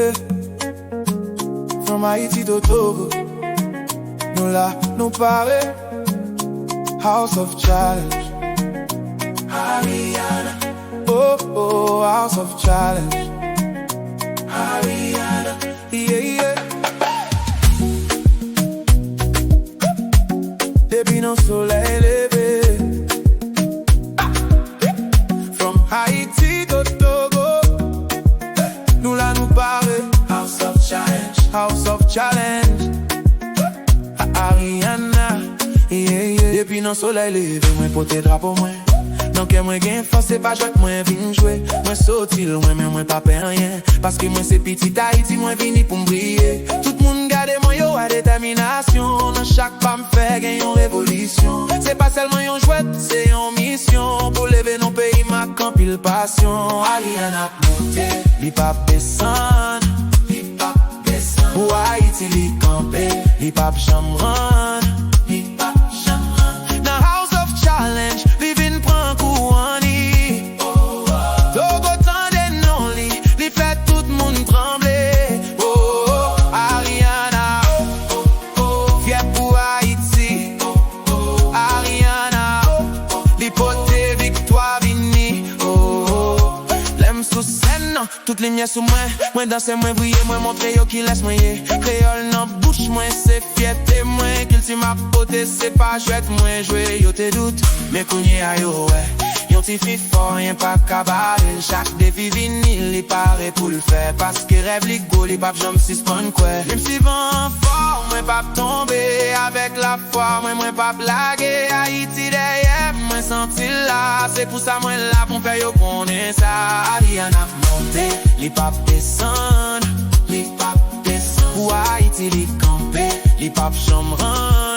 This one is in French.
yeah. From Haiti to Togo, nous là, nous parler. House of Challenge, Ariana. Oh, oh, House of Challenge, Ariana. Yeah, yeah. Depuis nos soleils levés, from Haiti to Togo, nous là nous parler. House of Challenge, House of Challenge, Ariana. Yeah, yeah. Depuis nos soleils levés, moi pote drapeau moi. Non que moi gain force, c'est pas jouer que moi vin jouer. Moi sorti loin mais moi pas perdre rien. Parce que moi c'est petit Haïti, moi vini pour m'briller. Tout le monde garde moi yo à détermination. Dans chaque pas m'fait gagne une révolution. C'est pas seulement une jouet, c'est une mission. Pour lever nos pays, ma camp pile passion. Ariana monté, li pas descendre, li pas descendre. Pour Haïti li camper, li pas chamran. Toutes les miens sous moi danse, moi briller, moi montrer yo qui laisse moi yé. Créole nan bouche, moi c'est fierté, moi qu'il si ma pote c'est pas chouette, moi jouer yo te doute, mais kounye a yo ouais. Yon ti fi fort, yon pas kabale. Chaque défi vinyle, il paraît pour le faire. Parce que rêve li go, li pap jam si spon quoi. Même si vent fort, moi pas tomber. Avec la foi, moi pas blaguer. Haïti derrière, moi senti là. C'est pour ça moi là pour faire yo connaît ça. Ariana monté, li pap descendre, li pap descendre. Pour Haïti li camper, li pap chamran.